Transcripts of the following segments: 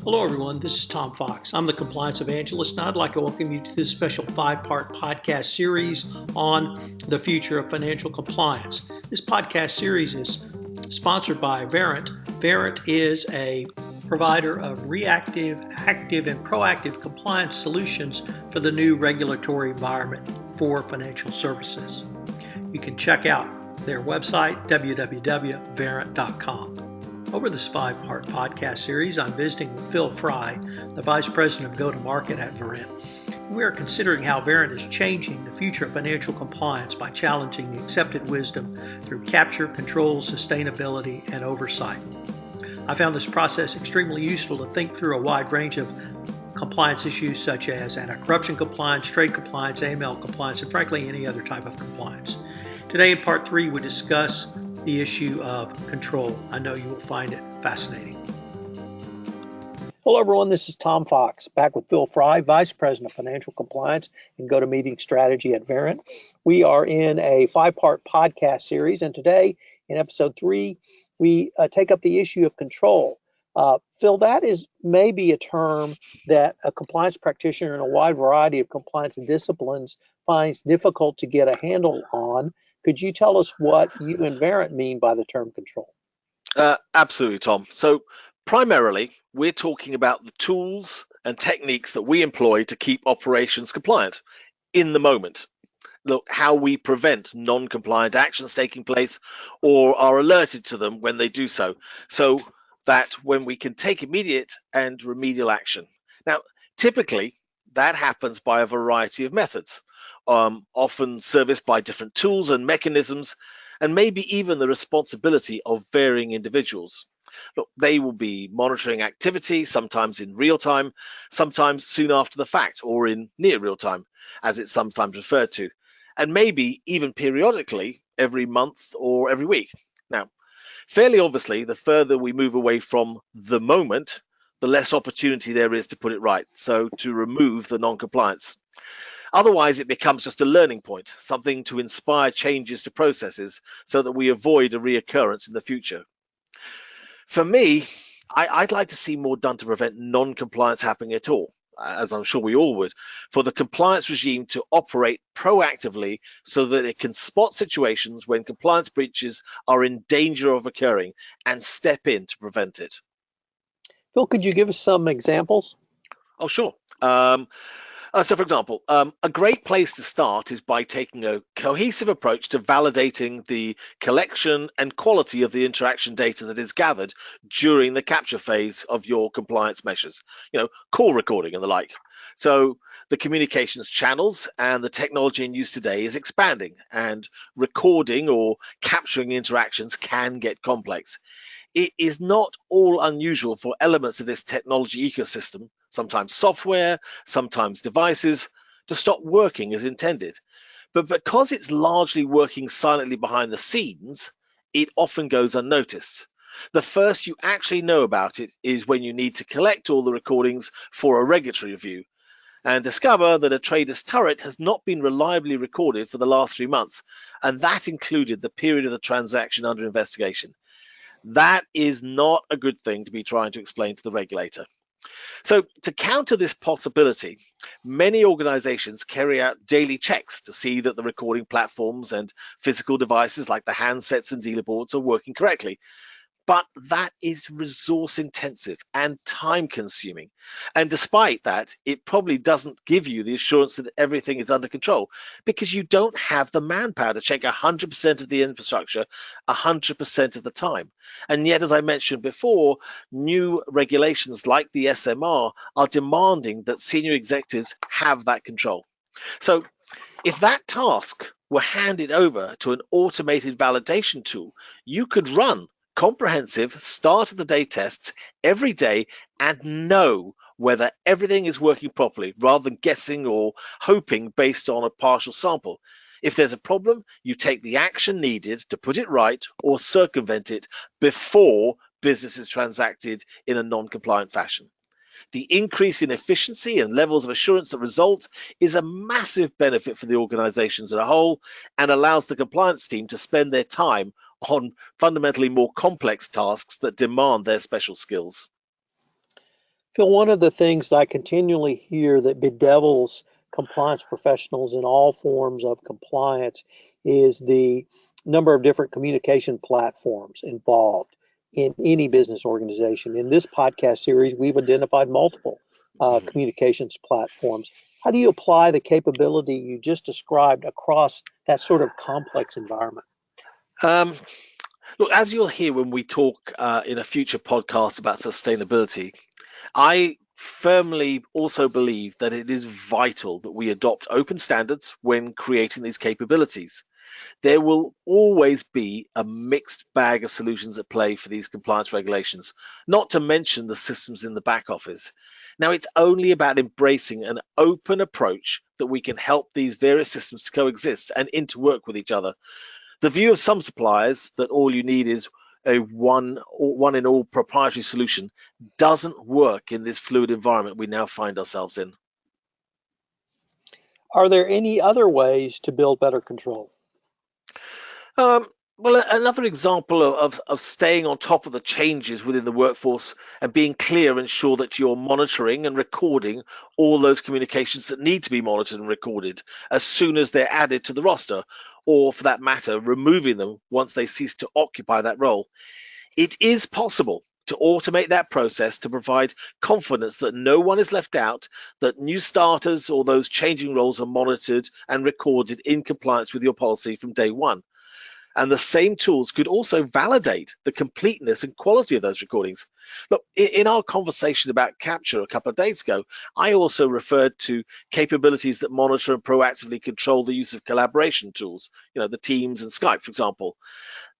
Hello, everyone. This is Tom Fox. I'm the Compliance Evangelist, and I'd like to welcome you to this special 5-part podcast series on the future of financial compliance. This podcast series is sponsored by Verint. Verint is a provider of reactive, active, and proactive compliance solutions for the new regulatory environment for financial services. You can check out their website, www.verint.com. Over this 5-part podcast series, I'm visiting with Phil Fry, the Vice President of Go-to-Market at Verint. We are considering how Verint is changing the future of financial compliance by challenging the accepted wisdom through capture, control, sustainability, and oversight. I found this process extremely useful to think through a wide range of compliance issues such as anti-corruption compliance, trade compliance, AML compliance, and frankly, any other type of compliance. Today in Part 3, we discuss the issue of control. I know you will find it fascinating. Hello, everyone. This is Tom Fox, back with Phil Fry, Vice President of Financial Compliance and Go-to-Meeting Strategy at Verint. We are in a 5-part podcast series, and today, in Episode 3, we take up the issue of control. Phil, that is maybe a term that a compliance practitioner in a wide variety of compliance disciplines finds difficult to get a handle on. Could you tell us what you and Verint mean by the term control? Absolutely, Tom. So primarily, we're talking about the tools and techniques that we employ to keep operations compliant in the moment. Look, how we prevent non-compliant actions taking place or are alerted to them when they do so that when we can take immediate and remedial action. Now, typically, that happens by a variety of methods. Often serviced by different tools and mechanisms, and maybe even the responsibility of varying individuals. Look, they will be monitoring activity, sometimes in real time, sometimes soon after the fact, or in near real time, as it's sometimes referred to, and maybe even periodically every month or every week. Now, fairly obviously, the further we move away from the moment, the less opportunity there is to put it right, so to remove the non-compliance. Otherwise, it becomes just a learning point, something to inspire changes to processes so that we avoid a reoccurrence in the future. For me, I'd like to see more done to prevent non-compliance happening at all, as I'm sure we all would, for the compliance regime to operate proactively so that it can spot situations when compliance breaches are in danger of occurring and step in to prevent it. Phil, could you give us some examples? Oh, sure. So, for example, a great place to start is by taking a cohesive approach to validating the collection and quality of the interaction data that is gathered during the capture phase of your compliance measures, call recording and the like. So the communications channels and the technology in use today is expanding, and recording or capturing interactions can get complex. It is not all unusual for elements of this technology ecosystem, sometimes software, sometimes devices, to stop working as intended. But because it's largely working silently behind the scenes, it often goes unnoticed. The first you actually know about it is when you need to collect all the recordings for a regulatory review and discover that a trader's turret has not been reliably recorded for the last 3 months, and that included the period of the transaction under investigation. That is not a good thing to be trying to explain to the regulator. So to counter this possibility, many organizations carry out daily checks to see that the recording platforms and physical devices like the handsets and dealer boards are working correctly. But that is resource intensive and time consuming. And despite that, it probably doesn't give you the assurance that everything is under control because you don't have the manpower to check 100% of the infrastructure 100% of the time. And yet, as I mentioned before, new regulations like the SMR are demanding that senior executives have that control. So if that task were handed over to an automated validation tool, you could run comprehensive start of the day tests every day and know whether everything is working properly rather than guessing or hoping based on a partial sample. If there's a problem, you take the action needed to put it right or circumvent it before business is transacted in a non-compliant fashion. The increase in efficiency and levels of assurance that results is a massive benefit for the organizations as a whole and allows the compliance team to spend their time on fundamentally more complex tasks that demand their special skills. Phil, one of the things I continually hear that bedevils compliance professionals in all forms of compliance is the number of different communication platforms involved in any business organization. In this podcast series, we've identified multiple communications platforms. How do you apply the capability you just described across that sort of complex environment? Look, as you'll hear when we talk in a future podcast about sustainability, I firmly also believe that it is vital that we adopt open standards when creating these capabilities. There will always be a mixed bag of solutions at play for these compliance regulations, not to mention the systems in the back office. Now, it's only about embracing an open approach that we can help these various systems to coexist and interwork with each other. The view of some suppliers that all you need is a one in all proprietary solution doesn't work in this fluid environment we now find ourselves in. Are there any other ways to build better control? Well, another example of staying on top of the changes within the workforce and being clear and sure that you're monitoring and recording all those communications that need to be monitored and recorded as soon as they're added to the roster, or for that matter, removing them once they cease to occupy that role. It is possible to automate that process to provide confidence that no one is left out, that new starters or those changing roles are monitored and recorded in compliance with your policy from day one. And the same tools could also validate the completeness and quality of those recordings. Look, in our conversation about capture a couple of days ago, I also referred to capabilities that monitor and proactively control the use of collaboration tools, the Teams and Skype, for example.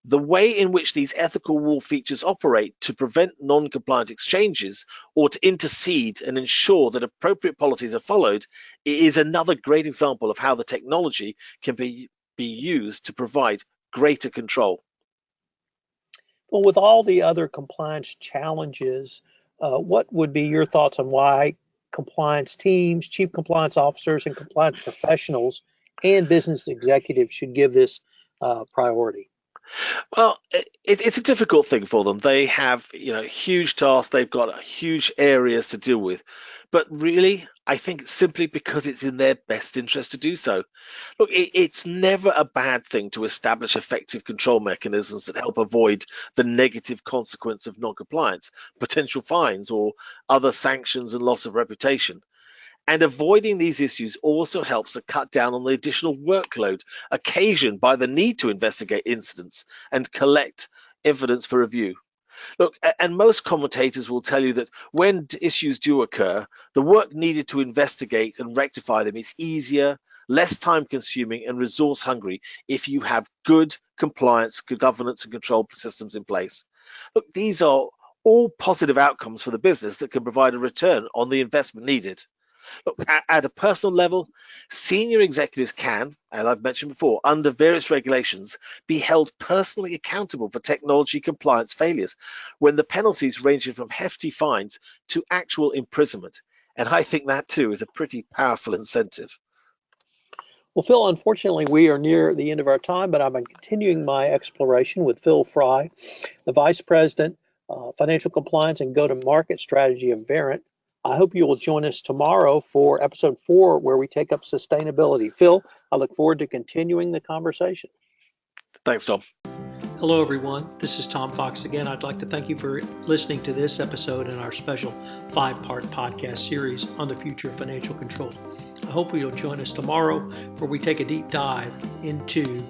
The way in which these ethical wall features operate to prevent non-compliant exchanges or to intercede and ensure that appropriate policies are followed is another great example of how the technology can be used to provide greater control. Well, with all the other compliance challenges, what would be your thoughts on why compliance teams, chief compliance officers, and compliance professionals and business executives should give this priority? Well, it's a difficult thing for them. They have, huge tasks. They've got huge areas to deal with. But really, I think it's simply because it's in their best interest to do so. Look, it's never a bad thing to establish effective control mechanisms that help avoid the negative consequence of non-compliance, potential fines, or other sanctions and loss of reputation. And avoiding these issues also helps to cut down on the additional workload occasioned by the need to investigate incidents and collect evidence for review. Look, and most commentators will tell you that when issues do occur, the work needed to investigate and rectify them is easier, less time consuming and resource hungry if you have good compliance, good governance and control systems in place. Look, these are all positive outcomes for the business that can provide a return on the investment needed. Look, at a personal level, senior executives can, as I've mentioned before, under various regulations, be held personally accountable for technology compliance failures when the penalties ranging from hefty fines to actual imprisonment. And I think that too is a pretty powerful incentive. Well, Phil, unfortunately, we are near the end of our time, but I'm continuing my exploration with Phil Fry, the Vice President, Financial Compliance and Go-to-Market Strategy of Verint. I hope you will join us tomorrow for episode 4, where we take up sustainability. Phil, I look forward to continuing the conversation. Thanks, Tom. Hello, everyone. This is Tom Fox again. I'd like to thank you for listening to this episode in our special 5-part podcast series on the future of financial control. I hope you'll join us tomorrow, where we take a deep dive into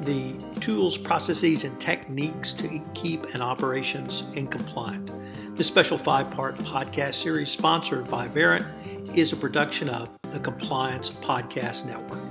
the tools, processes, and techniques to keep an operations in compliant. This special 5-part podcast series, sponsored by Verint, is a production of the Compliance Podcast Network.